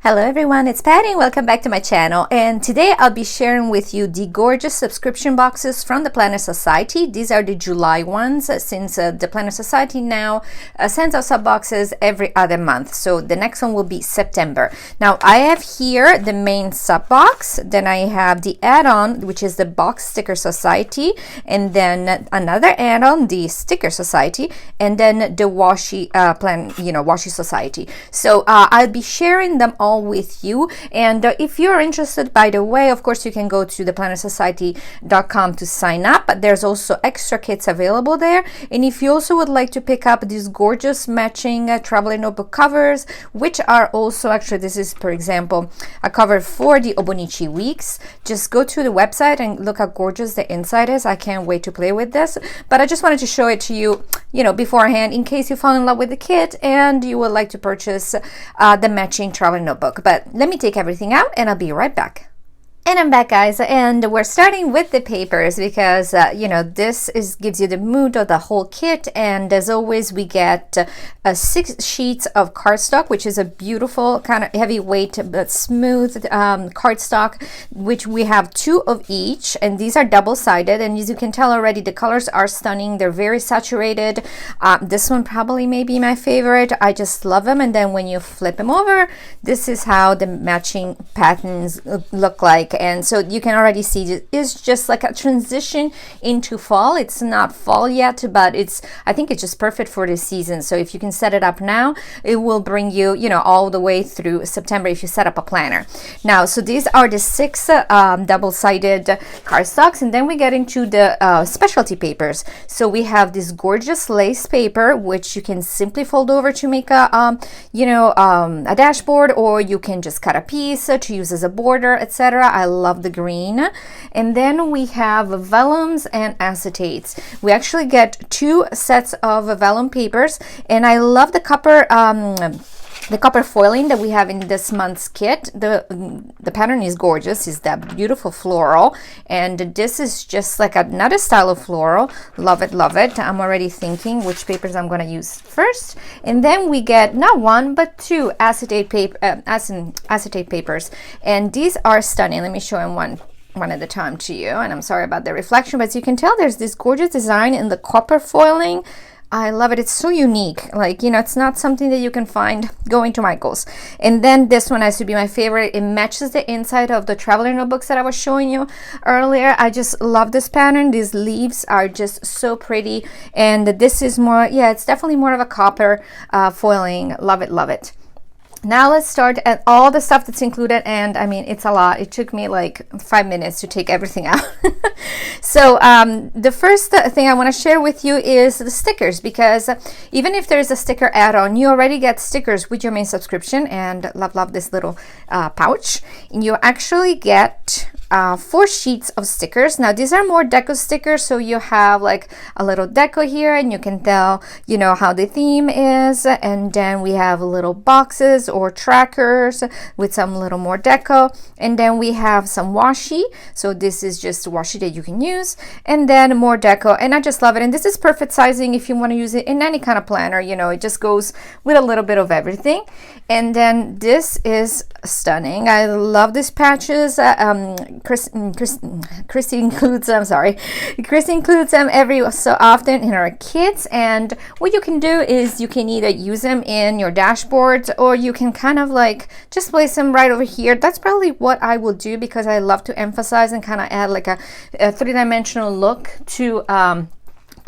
Hello everyone, it's Patty. Welcome back to my channel, and today I'll be sharing with you the gorgeous subscription boxes from the Planner Society. These are the July ones, since the Planner Society now sends out sub boxes every other month. So the next one will be September. Now I have here the main sub box, then I have the add-on, which is the Box Sticker Society, and then another add-on, the Sticker Society, and then the Washi Washi Society. So I'll be sharing them all with you, and if you're interested, by the way, of course you can go to theplannersociety.com to sign up, but there's also extra kits available there. And if you also would like to pick up these gorgeous matching traveler notebook covers, which are also, actually this is, for example, a cover for the Obonichi weeks, just go to the website and look how gorgeous the inside is. I can't wait to play with this, but I just wanted to show it to you, beforehand, in case you fall in love with the kit and you would like to purchase the matching traveler notebook. But let me take everything out and I'll be right back. And I'm back, guys, and we're starting with the papers because this gives you the mood of the whole kit. And as always, we get 6 sheets of cardstock, which is a beautiful kind of heavyweight but smooth cardstock, which we have 2 of each, and these are double-sided, and as you can tell already, the colors are stunning. They're very saturated. This one probably may be my favorite. I just love them. And then when you flip them over, this is how the matching patterns look like. And so you can already see it's just like a transition into fall. It's not fall yet, but I think it's just perfect for this season. So if you can set it up now, it will bring you, all the way through September if you set up a planner. Now, so these are the 6 double-sided cardstocks, and then we get into the specialty papers. So we have this gorgeous lace paper, which you can simply fold over to make a dashboard, or you can just cut a piece to use as a border, etc. I love the green. And then we have vellums and acetates. We actually get 2 sets of vellum papers, and I love the copper foiling that we have in this month's kit. The pattern is gorgeous. It's that beautiful floral, and this is just like another style of floral. Love it, love it. I'm already thinking which papers I'm going to use first. And then we get not 1 but 2 acetate papers, and these are stunning. Let me show them one at a time to you, and I'm sorry about the reflection, but as you can tell, there's this gorgeous design in the copper foiling. I love it. It's so unique. It's not something that you can find going to Michael's. And then this one has to be my favorite. It matches the inside of the traveler notebooks that I was showing you earlier. I just love this pattern. These leaves are just so pretty. And this is more, it's definitely more of a copper foiling. Love it, love it. Now let's start at all the stuff that's included, and I mean, it's a lot. It took me like 5 minutes to take everything out. So the first thing I want to share with you is the stickers, because even if there's a sticker add-on, you already get stickers with your main subscription, and love this little pouch. And you actually get 4 sheets of stickers. Now these are more deco stickers, so you have like a little deco here, and you can tell how the theme is. And then we have little boxes or trackers with some little more deco, and then we have some washi. So this is just washi that you can use, and then more deco, and I just love it. And this is perfect sizing if you want to use it in any kind of planner. It just goes with a little bit of everything. And then this is stunning. I love these patches. Christy includes them. Christy includes them every so often in our kits, and what you can do is you can either use them in your dashboards, or you can kind of like just place them right over here. That's probably what I will do, because I love to emphasize and kind of add like a 3-dimensional look to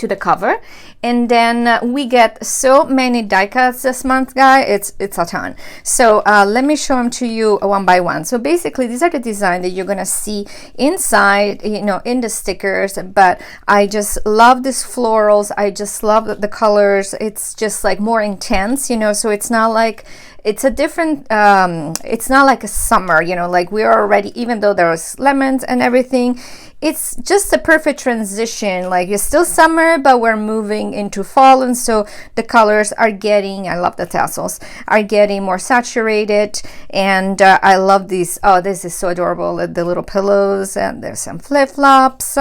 the cover. And then we get so many die cuts this month, guys. It's a ton. So let me show them to you one by one. So basically, these are the design that you're gonna see inside, in the stickers. But I just love these florals. I just love the colors. It's just like more intense, so it's not like, it's a different, it's not like a summer, like we're already, even though there's lemons and everything, it's just a perfect transition. Like, it's still summer, but we're moving into fall, and so the colors are getting, I love the tassels, are getting more saturated. And I love these. Oh, this is so adorable, the little pillows, and there's some flip-flops.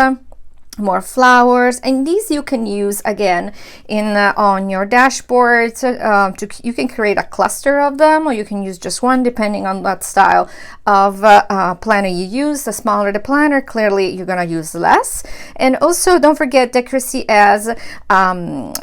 more flowers, and these you can use again in on your dashboard. You can create a cluster of them, or you can use just one depending on what style of planner you use. The smaller the planner, clearly you're gonna use less. And also don't forget that Christy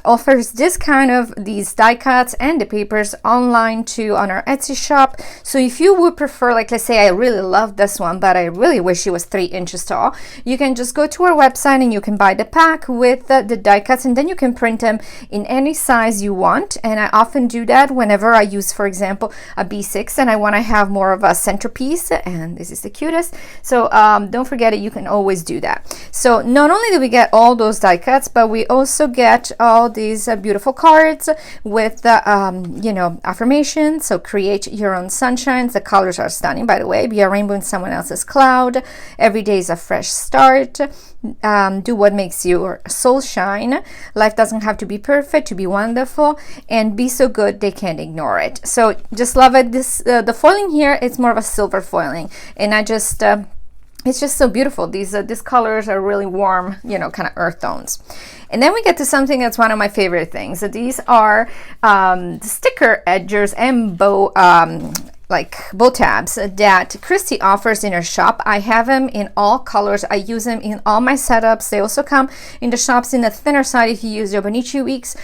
offers this kind of these die cuts and the papers online too on our Etsy shop. So if you would prefer, like let's say I really love this one but I really wish it was 3 inches tall, you can just go to our website and you can buy the pack with the die cuts, and then you can print them in any size you want. And I often do that whenever I use, for example, a B6 and I want to have more of a centerpiece, and this is the cutest. So don't forget it, you can always do that. So not only do we get all those die cuts, but we also get all these beautiful cards with you know, affirmations. So create your own sunshines. The colors are stunning, by the way. Be a rainbow in someone else's cloud. Every day is a fresh start. Do what makes your soul shine. Life doesn't have to be perfect to be wonderful, and be so good they can't ignore it. So just love it. This the foiling here, it's more of a silver foiling, and I just it's just so beautiful. These colors are really warm, you know, kind of earth tones. And then we get to something that's one of my favorite things. So these are the sticker edgers and bow tabs that Christy offers in her shop. I have them in all colors. I use them in all my setups. They also come in the shops in the thinner side if you use your Bonichi weeks.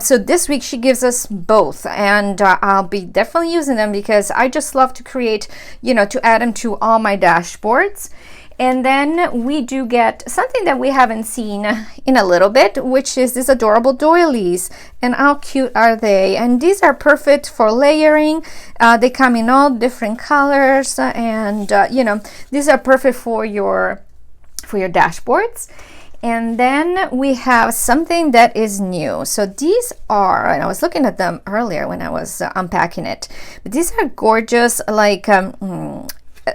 So this week she gives us both, and I'll be definitely using them because I just love to create, you know, to add them to all my dashboards. And then we do get something that we haven't seen in a little bit, which is these adorable doilies. And how cute are they? And these are perfect for layering. They come in all different colors, and you know, these are perfect for your dashboards. And then we have something that is new. So these are, and I was looking at them earlier when I was unpacking it, but these are gorgeous, like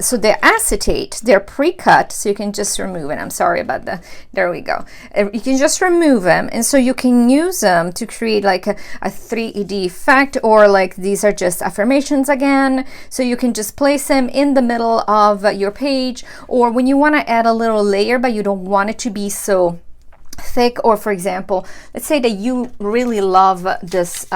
so they're acetate, they're pre-cut, so you can just remove it. I'm sorry about that. There we go. You can just remove them, and so you can use them to create like a 3D effect, or like these are just affirmations again. So you can just place them in the middle of your page, or when you want to add a little layer but you don't want it to be so thick, or for example, let's say that you really love this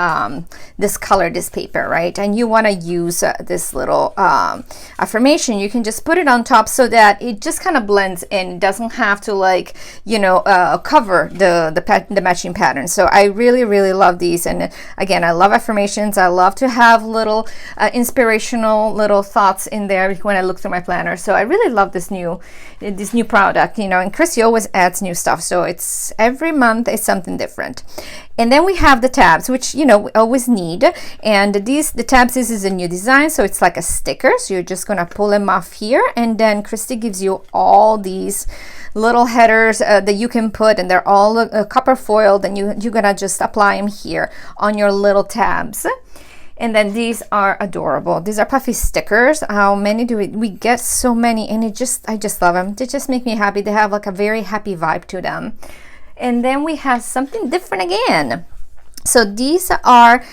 this color, this paper, right, and you want to use this little affirmation, you can just put it on top so that it just kind of blends in. It doesn't have to, like, you know, cover the matching pattern. So I really love these. And again, I love affirmations. I love to have little inspirational little thoughts in there when I look through my planner. So I really love this new product, you know, and Christy always adds new stuff, so it's every month is something different. And then we have the tabs, which, you know, we always need. And the tabs, this is a new design, so it's like a sticker. So you're just gonna pull them off here, and then Christy gives you all these little headers that you can put, and they're all copper foiled, and you're gonna just apply them here on your little tabs. And then these are adorable. These are puffy stickers. How many do we get? So many, and I just love them. They just make me happy. They have like a very happy vibe to them. And then we have something different again. So these are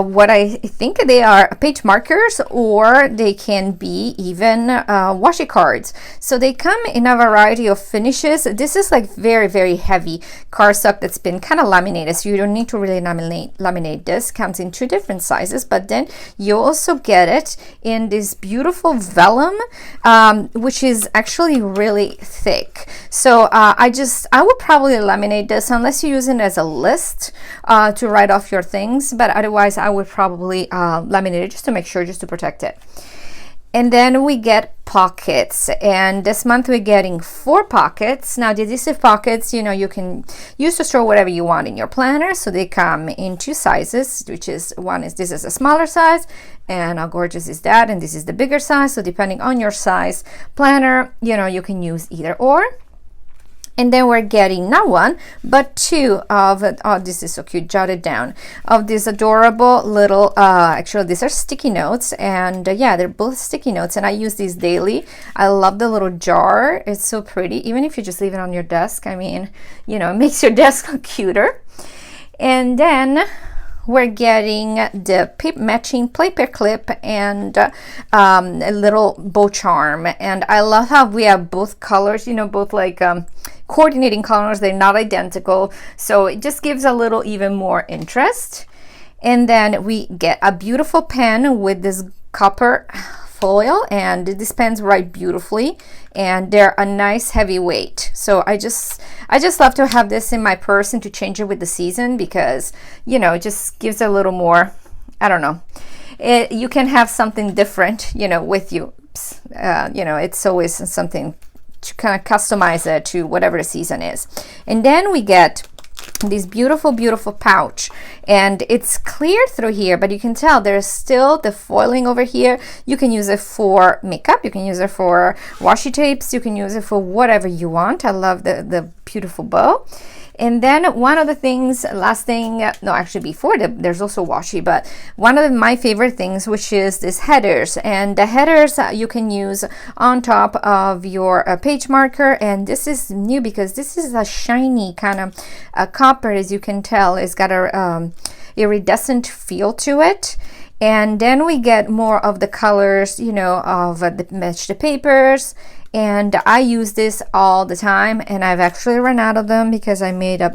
what I think they are page markers, or they can be even washi cards. So they come in a variety of finishes. This is like very heavy cardstock that's been kind of laminated, so you don't need to really laminate this. Comes in 2 different sizes, but then you also get it in this beautiful vellum, which is actually really thick. So I would probably laminate this unless you use it as a list to write off your things, but otherwise I would probably laminate it just to make sure, just to protect it. And then we get pockets, and this month we're getting 4 pockets. Now the adhesive pockets, you know, you can use to store whatever you want in your planner. So they come in 2 sizes, which is this is a smaller size, and how gorgeous is that, and this is the bigger size. So depending on your size planner, you know, you can use either or. And then we're getting not 1 but 2 of, oh, this is so cute, jotted down, of these adorable little actually these are sticky notes, and yeah, they're both sticky notes, and I use these daily. I love the little jar. It's so pretty, even if you just leave it on your desk. I mean, you know, it makes your desk look cuter. And then we're getting the matching paper clip and a little bow charm. And I love how we have both colors, you know, both like coordinating colors. They're not identical, so it just gives a little even more interest. And then we get a beautiful pen with this copper foil, and this pens write beautifully, and they're a nice heavy weight. So I just love to have this in my purse and to change it with the season, because you know, it just gives a little more, I don't know, you can have something different, you know, with you. You know, it's always something to kind of customize it to whatever the season is. And then we get this beautiful pouch, and it's clear through here, but you can tell there's still the foiling over here. You can use it for makeup, you can use it for washi tapes, you can use it for whatever you want. I love the beautiful bow. And then one of the things, last thing, no, actually before there's also washi, but one of my favorite things, which is this headers. And the headers you can use on top of your page marker. And this is new because this is a shiny kind of copper, as you can tell. It's got a iridescent feel to it. And then we get more of the colors, you know, of the matched papers. And I use this all the time, and I've actually run out of them because I made up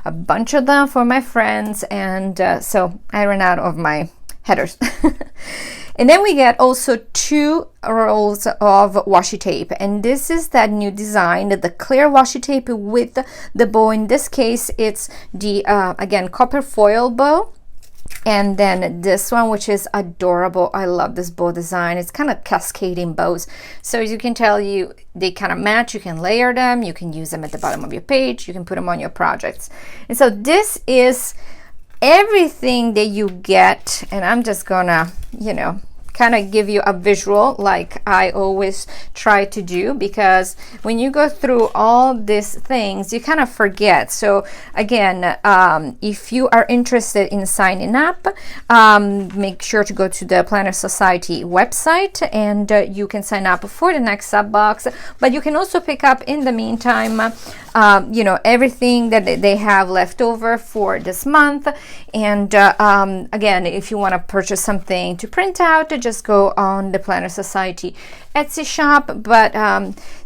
a bunch of them for my friends, and so I ran out of my headers. And then we get also 2 rolls of washi tape, and this is that new design, the clear washi tape with the bow. In this case, it's the again, copper foil bow. And then this one, which is adorable. I love this bow design. It's kind of cascading bows, so as you can tell, they kind of match. You can layer them, you can use them at the bottom of your page, you can put them on your projects. And so this is everything that you get, and I'm just gonna, you know, kind of give you a visual like I always try to do, because when you go through all these things, you kind of forget. So again, if you are interested in signing up, make sure to go to the Planner Society website, and you can sign up for the next sub box. But you can also pick up in the meantime, you know, everything that they have left over for this month. And again, if you want to purchase something to print out, just go on the Planner Society Etsy shop. But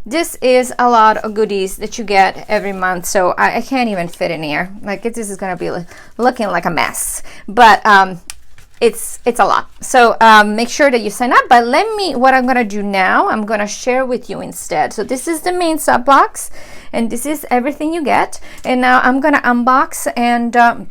this is a lot of goodies that you get every month, so I can't even fit in here. Like, this is gonna be looking like a mess, but it's a lot. So make sure that you sign up. But what I'm gonna do now, I'm gonna share with you instead. So this is the main sub box, and this is everything you get. And now I'm gonna unbox and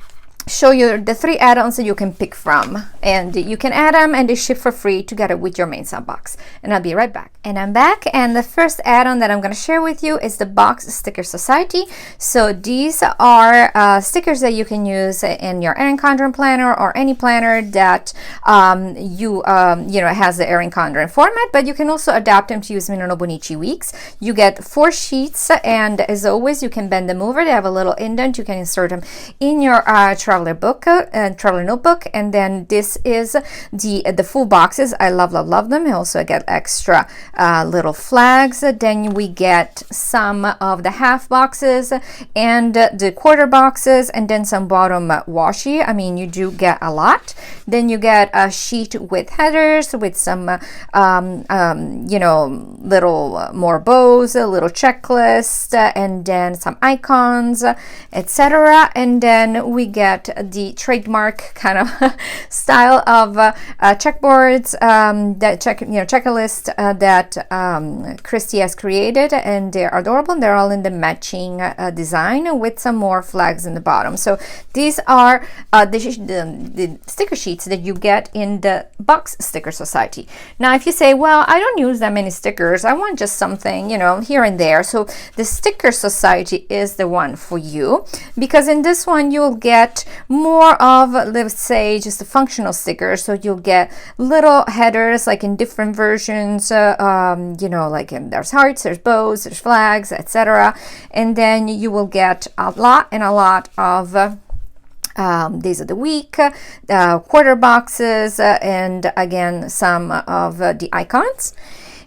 show you the 3 add-ons that you can pick from, and you can add them and they ship for free together with your main sub box. And I'll be right back. And I'm back, and the first add-on that I'm going to share with you is the Box Sticker Society. So these are stickers that you can use in your Erin Condren planner, or any planner that you know, has the Erin Condren format, but you can also adapt them to use them in Nobonichi weeks. You get 4 sheets, and as always, you can bend them over. They have a little indent. You can insert them in your traveler book and traveler notebook. And then this is the full boxes. I love them. I also get extra little flags. Then we get some of the half boxes and the quarter boxes, and then some bottom washi. I mean, you do get a lot. Then you get a sheet with headers with some you know, little more bows, a little checklist, and then some icons, etc. And then we get the trademark kind of style of checkboards, that checklist that Christy has created, and they're adorable. They're all in the matching design with some more flags in the bottom. So these are the sticker sheets that you get in the Box Sticker Society. Now, if you say, well, I don't use that many stickers, I want just something, you know, here and there. So the Sticker Society is the one for you, because in this one you'll get more of, let's say, just the functional stickers. So you'll get little headers like in different versions, you know, like there's hearts, there's bows, there's flags, etc. And then you will get a lot of days of the week, quarter boxes, and again some of the icons.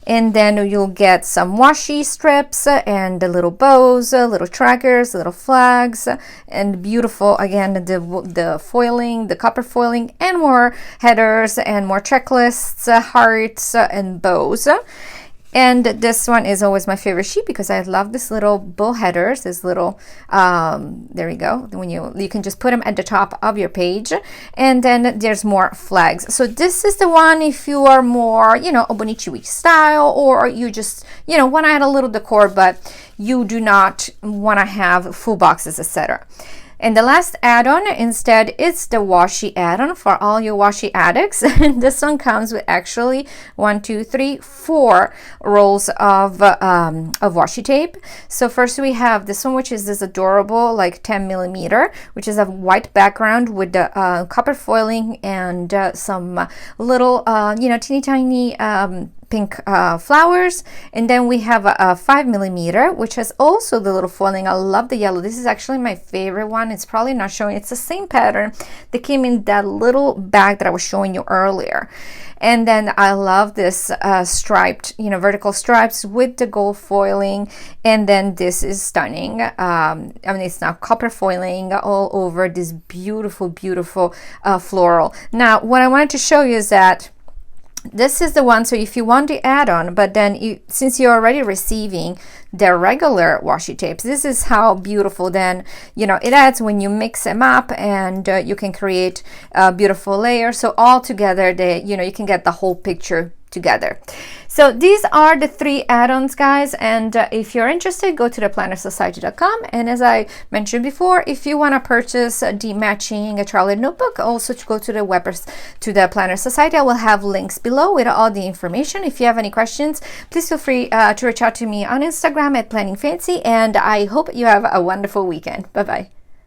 And then you'll get some washi strips and the little bows, little trackers, little flags, and beautiful, again, the foiling, the copper foiling, and more headers and more checklists, hearts, and bows. And this one is always my favorite sheet because I love this little bow headers, this little, there we go. When you can just put them at the top of your page. And then there's more flags. So this is the one if you are more, you know, Obonichiwi style, or you just, you know, want to add a little decor, but you do not want to have full boxes, etc. And the last add-on instead is the washi add-on for all your washi addicts. And this one comes with actually 1, 2, 3, 4 rolls of washi tape. So first we have this one, which is this adorable like 10 millimeter, which is a white background with the copper foiling and some little, you know, teeny tiny pink flowers. And then we have a 5 millimeter, which has also the little foiling. I love the yellow. This is actually my favorite one. It's probably not showing. It's the same pattern that came in that little bag that I was showing you earlier. And then I love this striped, you know, vertical stripes with the gold foiling. And then this is stunning. I mean, it's now copper foiling all over this beautiful, beautiful floral. Now, what I wanted to show you is that this is the one, so if you want the add-on, but then since you're already receiving the regular washi tapes, this is how beautiful then, you know, it adds when you mix them up, and you can create a beautiful layer. So all together, you know, you can get the whole picture together. So these are the 3 add-ons, guys, and if you're interested, go to theplannersociety.com. And as I mentioned before, if you want to purchase the matching Charlotte notebook, also to go to the Planner Society, I will have links below with all the information. If you have any questions, please feel free to reach out to me on Instagram at PlanningFancy, and I hope you have a wonderful weekend. Bye bye.